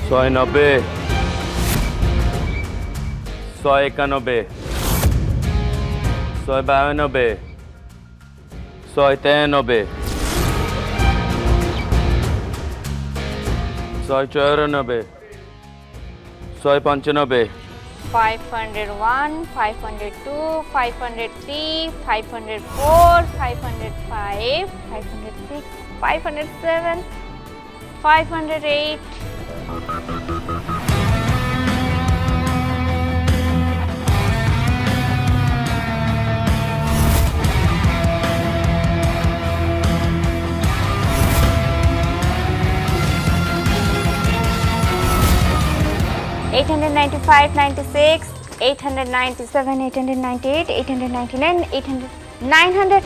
190, 191, 192, 193, 194, 195, 501, 502, 503, 504, 505, 506, 507, 508. Eight hundred 96, 897, 898, 899, 800, 900.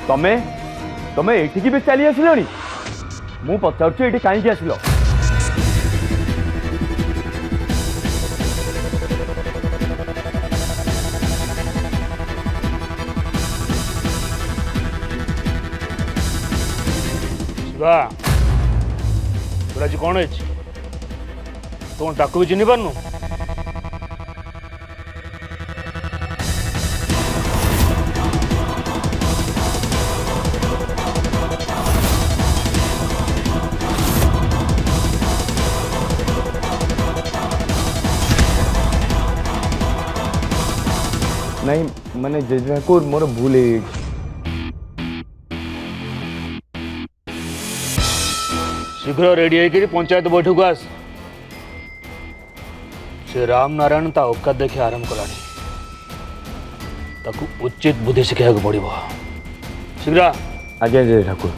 तमे तमे एठिकी भी चली आसिलनी मु पचारुछु एठी काईकी आसिलो शिवा तोर आज कौन है तुम डाकू भी चिन्ह पारनु नहीं माने जेजे ठाकुर मोर भूल है शीघ्र रेडी है पंचायत बैठक आस से राम नारायण ता औकात देखी आरंभ कलानी ताकू उचित बुद्धि शिखा पड़ो शीघ्र आज्ञा जेजे ठाकुर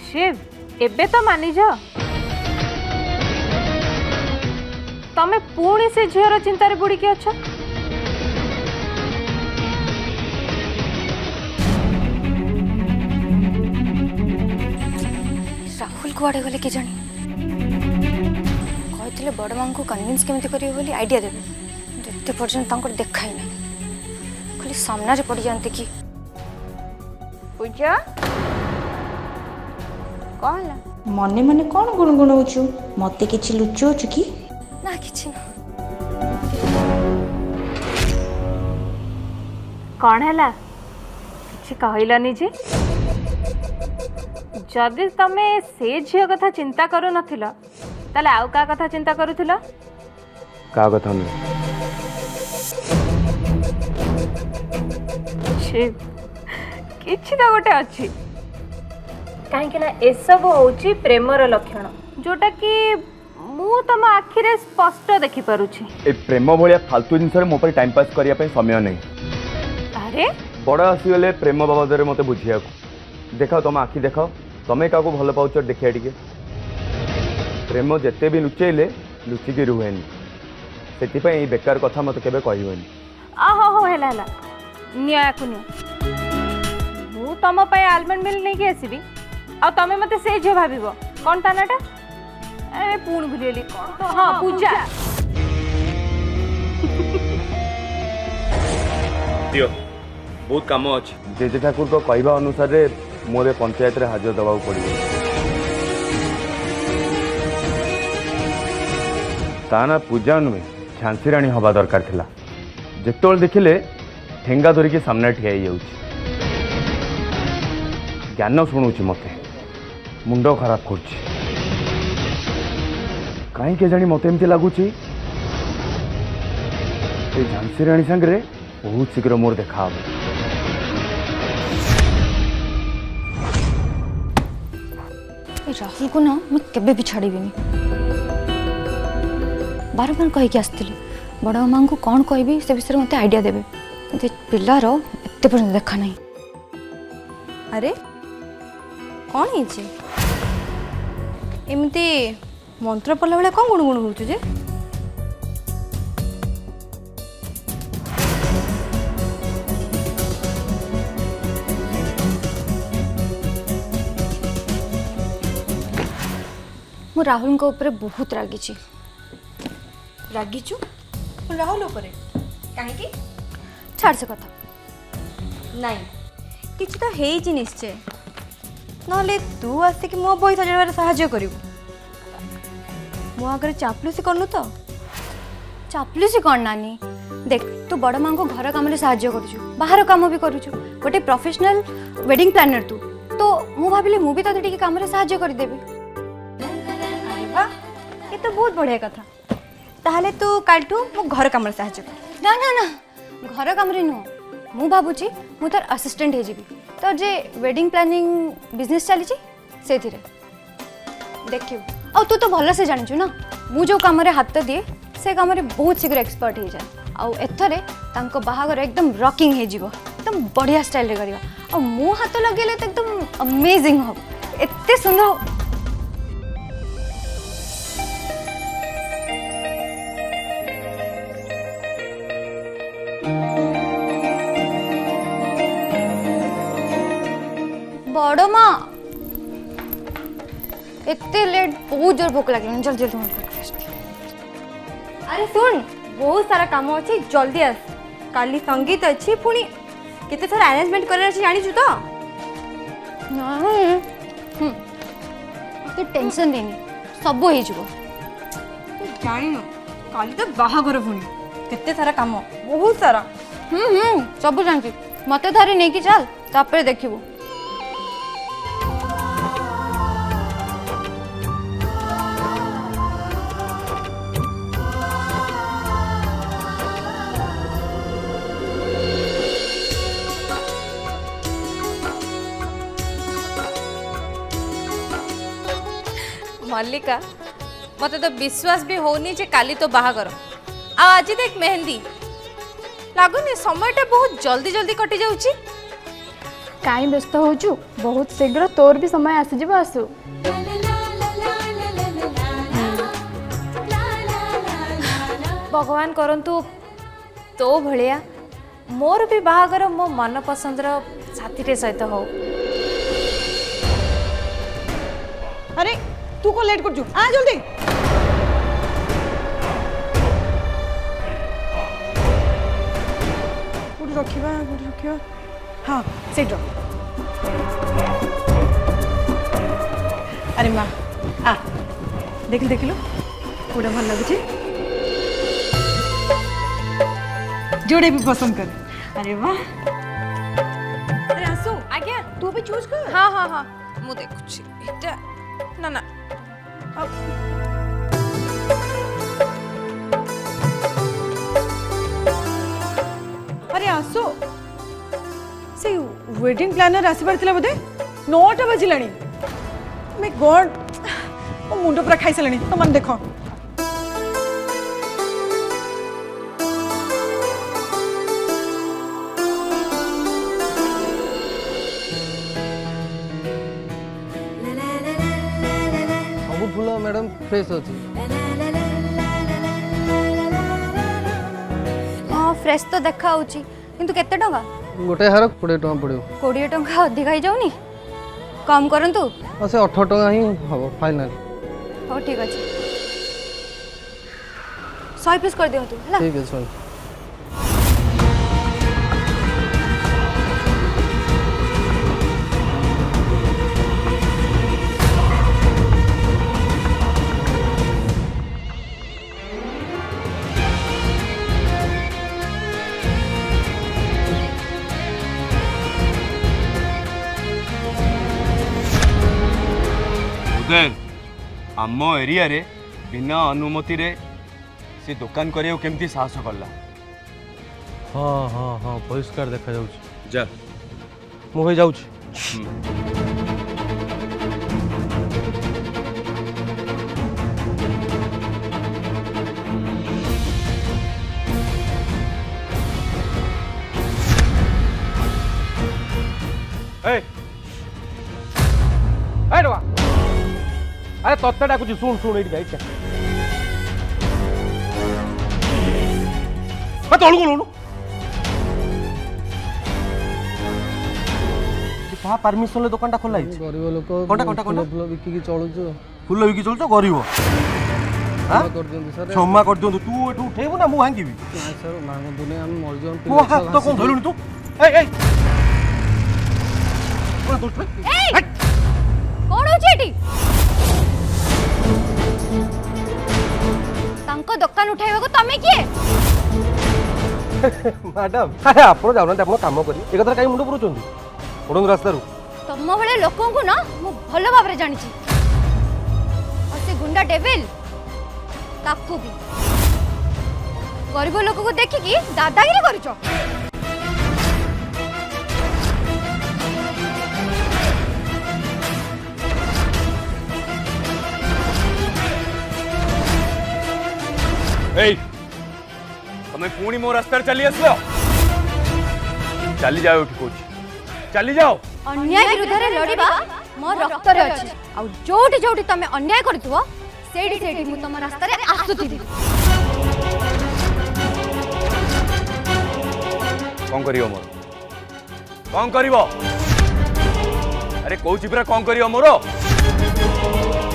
शिव एबे तो मानी जा तमे पुणी से झीर चिंतार बुड़ी के अच्छा राहुल कुआड़े गले के जानी कहते बड़ माँ को कन्विन्स केमती करेंगे बोली आइडिया देवे एत पर्यटन देखा ही नहीं खाली सामने पड़ जाते कि पूजा कौन है मने मने कौन गुणगुण होचु मते किछि लुचोचु कि ना किछि ना कौन है किछि कहलानी जे जदि तमे से झील कथा चिंता करू नथिला ताले आउ का कथा चिंता करूथिला का कथा नहीं शिव किछि तो गोटे अच्छी कहीं ना एसबू हूँ प्रेमर लक्षण जोटा कि मु तुम आखिरे स्पष्ट देखि पारुछि ए प्रेम भलिया फालतू जिनस मो पर टाइम पास करिया पे समय नहीं अरे बड़ आसीगले प्रेम बाबद मत बुझिया देखाओ तुम आखि देखाओ तमें क्या भल पाच देखिए टे प्रेम जिते भी लुचेले लुचिकी रुहेनि से बेकार कथा मत केबे कहबनी हो हो हैला हैला निया याकु मु तुम पे आलमंड मिल नहीं के आसीबी आ तमे मते से जे भाबिबो कोन तानाटा ए पूर्ण भुलियली कोन तो हां पूजा दियो बहुत काम अच्छे जेजे ठाकुर को कहवा अनुसार मोरे पंचायत रे हाजर दबाव पड़ो ତା ନା ପୂଜା नुहे झांसी राणी हवा दरकार थिला जेतोल देखिले ठेंगा धरिकी सामने ठिया जाऊँ ज्ञान शुणुची मते मुंड खराब कर कहीं के जानी मत एमती लगुच झांसी राणी सांगे बहुत शीघ्र मोर देखा राहुल को ना मैं केबे भी छाड़बी बार बार कहीकि आसती बड़ माँ को कौन कहबी से विषय मत आइडिया देवे पिलार एत पर्यटन देखा ना अरे कौन है एमती मंत्र पढ़ला बेला कौन गुणगुण हो जे मु राहुल को ऊपर बहुत रागी रागिचु राहुल उपरे काहे छाड़ से कथा नहीं किछि तो हेई जी निश्चय नले तू आसे कि मो बही सजाबार सहाय्य करिवु मो आगर चापलुसी करनु तो चापलुसी कौन नानी देख तू बड़ माँ को घर काम साहाय्य करुचु बाहर काम भी करुचु गोटे प्रोफेशनल वेडिंग प्लानर तू तो मु भाविली मु भी तते टिके काम रे साहाय्य कर देबी अरे वाह ये तो बहुत बढ़िया कथा ताहले तू कालठू मो घर काम साहाय्य कर ना ना ना घर काम रे नुह मु भाबुची मु तार असिस्टेंट हे जीबी तो जे वेडिंग प्लानिंग बिजनेस चली से देखियो आ तू तो भल से जानिचु ना मु जो काम रे हाथ दिए से काम रे बहुत शीघ्र एक्सपर्ट हो जाए आ एथरे तांको बाहागर एकदम रॉकिंग हे जीवो एकदम बढ़िया स्टाइल रे करिवा आ मु हाथ लगेले तो एकदम अमेजिंग हो एते सुंदर बड़ माँ एते लेट बहुत जोर भूख लगे जल्दी जल्दी ब्रेकफास्ट अरे सुन बहुत सारा काम अच्छी जल्दी आस काली संगीत अच्छी पुणी केते सारा अरेंजमेंट करार अछि जानिछु तो नहीं तो टेंशन लेनी सब हो जीवो तू जानिनो काली तो बाहागर पुणी केते सारा काम बहुत सारा सब जानती मते धरी नहीं कि चल तापर देखिबो मल्लिका मते तो विश्वास भी होनी जे काली तो बाहागर आज देख मेहंदी लागुनी समयटा बहुत जल्दी जल्दी कटि जाउची काई व्यस्त होचु बहुत शीघ्र तोर भी समय आसी जीव आसु भगवान करंतु तो भलिया मोर भी बाहागर मो मन पसंदर साथीटे सहित हो अरे तू को लेट कर आ जल्दी रखिबा हाँ सेठ अरे माँ आ देखिलु पूरा भल लगुचे जोड़े भी पसंद कर अरे वाह अरे आसु आज्ञा तू भी चूज कर हाँ हाँ हाँ मु देखुची एटा ना ना अरे आसो से वेडिंग प्लानर आसबार थिला बोधे 9टा बजिलानी मैं गॉड मो मुंड पूरा खाई सालानी तो मन देखो सब फूल मैडम फ्रेश अच्छी हाँ फ्रेश तो देखा होची किंतु केते टंका गोटे हार 20 टଙ୍କା पड़ो 20 टंका अधिक ही जाउनी कम करंतु से 18 टଙ୍କା ही हम फाइनल हो ठीक अछि 100 पीस कर दियंतु हला ठीक है सुन उदय आम एरिया रे बिना अनुमति रे से दुकान करियो केमती साहस करला? हाँ हाँ हाँ परिष्कार देखा जाउछि। जा मु भाई जाउछि। अरे तत्ते डाकुची शुण शुण ये तलू गलु कहा परमिशन ले दुकान खोला गरीब लोक कोनटा कोनटा कोनटा फूल बिकिकी चलुछु। फुल बिकी चलछ गरीब कर दियंतु सर। क्षमा कर दियंतु तू एठू उठेबू ना मु भांगीबी नाही सर मांगंतु नै हम मर जाऊ। मो हाथ तो कोन धरलुनी तू ए ए कोन दुष्ट कौन होची एटी? तांको दुकान उठाइबा को तमे किए? मैडम अरे आपण जाऊ ना आपण काम करी ए कथा काई मुंड पुरुचंदी ओडंग रास्ता रु तम भले लोकों को ना मु भलो भाबरे जानि छी। और से गुंडा डेविल ताकू भी गरीब लोक को देखि की दादागिरी करिचो। तुम्हें पुणी मो रास्ता चली आसलो चली जाओ ठीक होची चली जाओ। अन्याय विरुद्ध रे लड़ीबा मो रक्त रे अछि। आ जोटी जोटी तमे अन्याय करथुवा सेडी सेडी मु तम रास्ता रे आसुथिबी। कौन करियो मोर कौन करिवो? अरे कहूची पूरा कौन करियो मोर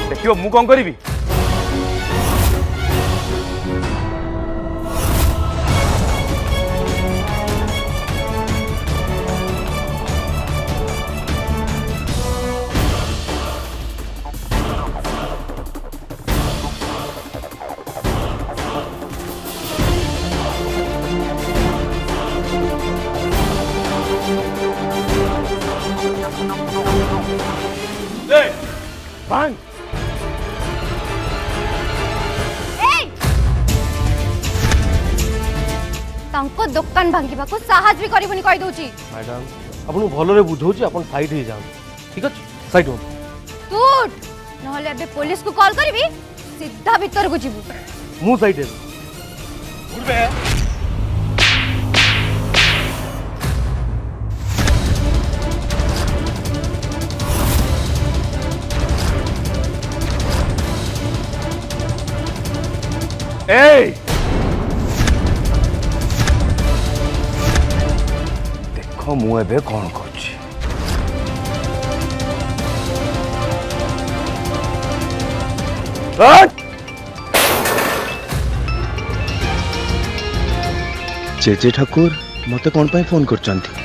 देखियो मु कौन करिवि? भांग तांको दुकान भांगिबा को साहस भी करिबनी कहि दोची। मैडम आपन भलो रे बुझौची आपन साइड हे जाऊ ठीक अछि साइड हो टूट नहले अबे पुलिस को कॉल करबी सीधा भीतर को जीबू। मु साइड हे उड़बे देख मु एबे कौन करुछि। जेजे ठाकुर मते कौन पाई फोन करचंती?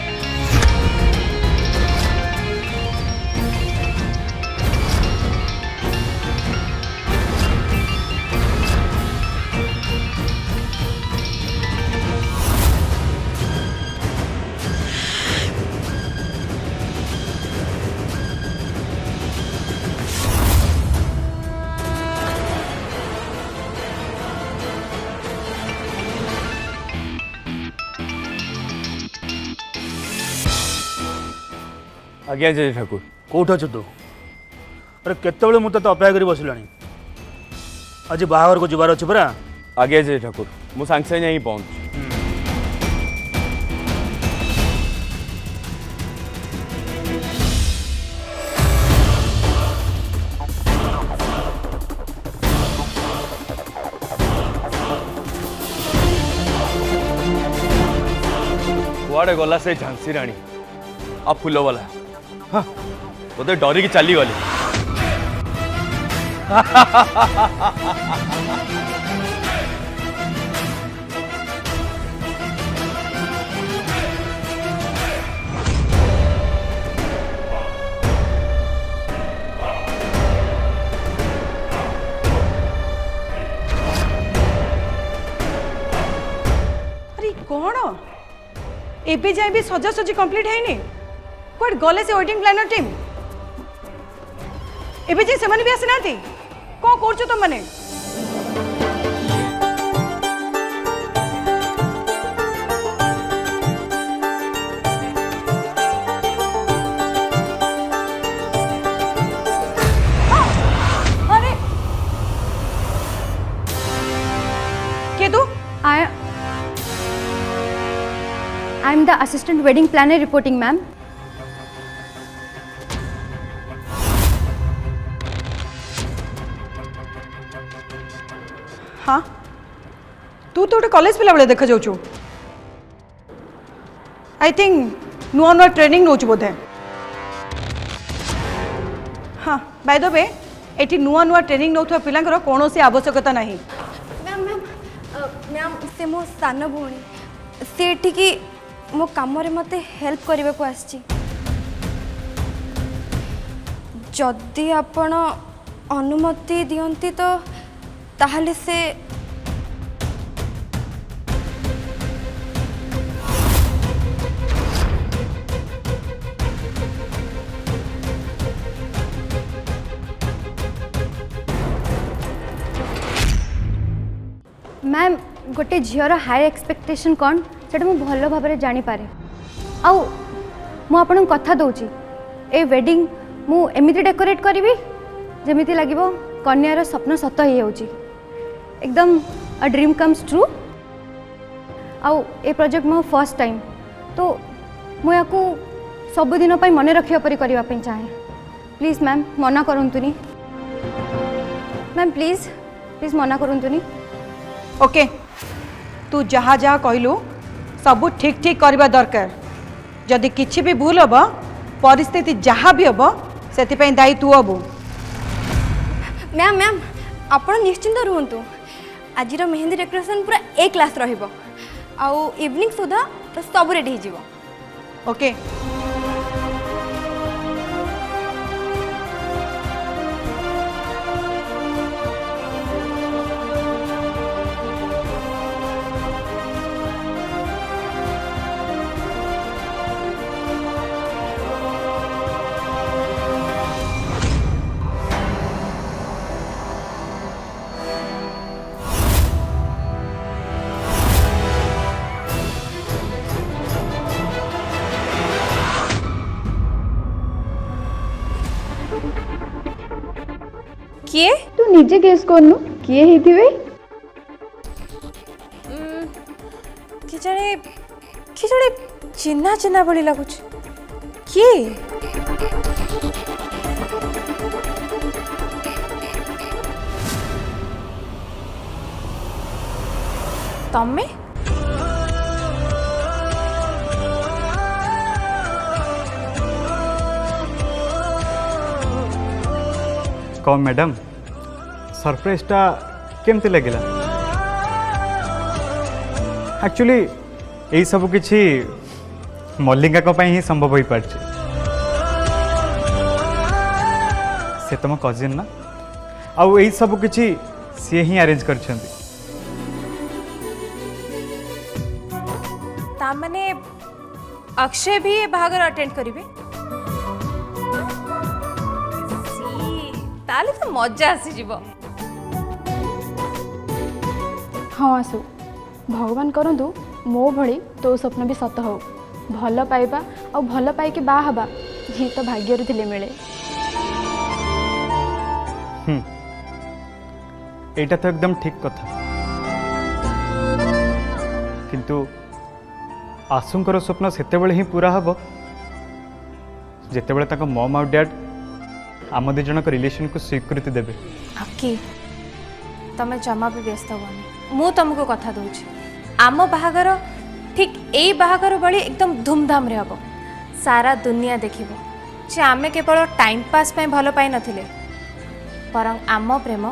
आज्ञा जय ठाकुर कोठ अछ तू? अरे केतेबेले मु तते अपेक्षा करी बसिलानी आज बाहागर को जिबार अछि परा। आज्ञा जय ठाकुर मु सांगे सांगे यहीं पहुंच। कुआड़े गला से झांसी रानी आ फूल वाला हाँ बोधे डरिकी चली गले। अरे कौन एबे जाए भी सजासजी कंप्लीट है नहीं कोड गले से वेडिंग प्लानर टीम एबे जे से भी आसी ना कौन कर तुम मैंने अरे के तू I am the assistant wedding planner reporting, ma'am. हाँ तू तो गोटे कॉलेज पिला बेले देखा जाऊँ आई थिंक नुआ नुआ ट्रेनिंग नौ बोधे हाँ बाय द वे एटी नुआ नुआ ट्रेनिंग नौथुवा पिलांकर कौन सी आवश्यकता नहीं मैम मैम मैम से मो सान भौणी से एठिकी मो काम रे मते हेल्प करने को आसी जदि आपण अनुमति दियंती तो ताहले से मैम गोटे झीर हायर एक्सपेक्टेशन कौन से भल भाव में जानीपे आउ मु आपन कथा दूची ए वेडिंग मु एमिति डेकोरेट करी जमीती लगे कन्यार स्वप्न सत हो एकदम अ ड्रीम कम्स ट्रू आउ ए प्रोजेक्ट मो फर्स्ट टाइम तो मुझे सबुदिन मन रखा परी करने चाहे प्लीज मैम मना करतुनी मैम प्लीज प्लीज मना करतुनी ओके तू जहाँ जहाँ कहलु सब ठीक ठीक करवा दरकार जदि किछि भी भूल हम परिस्थिति जहाँ भी हम से दायी तू हबु मैम मैम आपण निश्चिंत रुहतु आज मेहंदी डेकोरेशन पूरा ए क्लास रहिबो आउ इवनिंग सुधा तो सब रेडी हो जिवो ओके किए तू निजे गेस करनु किए हेतिवे कि जड़े चिन्ना चिन्ना भली लगुच किए तमे कौन मैडम सरप्राइजटा केमती लगिला एक्चुअली यही सब किछि मल्लिका को ही संभव हो पार्छ से तुम कजिन ना आउ यही सब किछि सी ही अरेंज करछंती ता माने अक्षय भी बाहागर अटेंड करिवे ताले तो मजा आसी जीव हाँ आसु भगवान करंतु मो भली तो स्वप्न भी सत हो भल पाइबा और भल पाइके बा हबा ये तो भाग्य थिले मिले एटा तो एकदम ठीक कथा किंतु आशुंकर स्वप्न सेतेबेले ही पूरा हब जेतेबेले ताको मम और डैड आम दी जन रिलेशन को स्वीकृति देवे ओके तमे जमा भी व्यस्त होनी मु तुमको कथा दूची आम बाहागर ठीक यही बाहागर बड़ी एकदम धूमधाम रे हबो सारा दुनिया देखिबो जे आमे केवल टाइम पास पे भल पाई नथिले परं आम प्रेम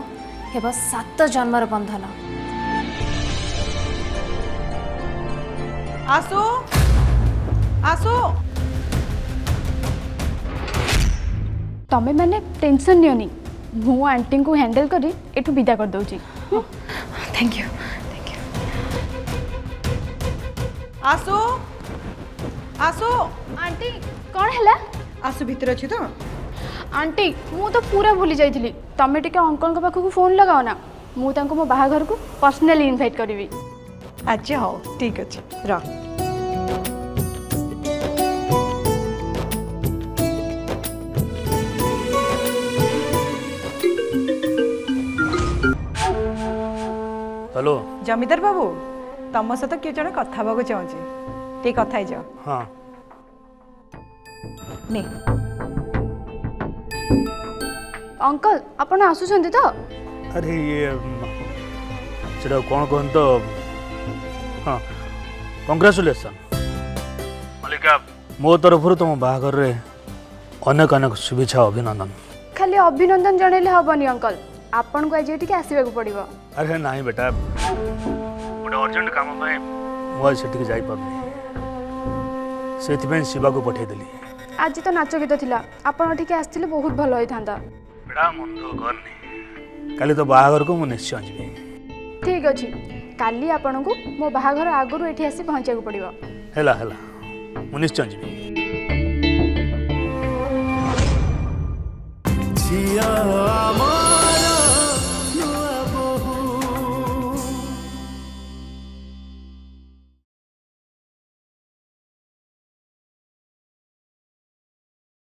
हेबो 7 जन्मर बंधन आसो आसो तमे मैंने टेंशन नियोनी मु आंटी को हैंडल करी एठू विदा कर दउची थैंक यू आसो आसो आंटी कौन हैला आसो भीतर अच्छी तो आंटी मु तो पूरा भूली जाइली तमे टिके अंकल पाखक फोन लगाओ ना मु तांको मो बाहाघर को पर्सनली इनवाइट करी। अच्छा हाँ ठीक अच्छे रह। हेलो जमीदार बाबू तुम सहित किए जन कथा हाँ चाहूँ टे कथा जाओ। हाँ ने अंकल आपण आसुଛନ୍ତି तो अरे ये सेटा कौन कहन तो हाँ कंग्रेचुलेसन मल्लिका मो तरफ तुम बाहाघर रे अनेक अनेक शुभेच्छा अभिनंदन। खाली अभिनंदन जणेले हबनी अंकल आपण को आज एटिके आसीबा पड़िबो। अरे नहीं बेटा गोटे अर्जेंट काम मुझे सेठिक जापारे से शिवा को पठेदेली। आज तो नाच गीत थिला आपण ठीक आस्थिले बहुत भलो होई थांदा। बेटा मन दुख करनी काली तो बाहाघर को मु निश्चय जीवी। ठीक अछि काली आपण को मो बाहाघर आगरु एठी आसी पहुंचा को पड़िबो। हेला हेला मु निश्चय जीवी। झिया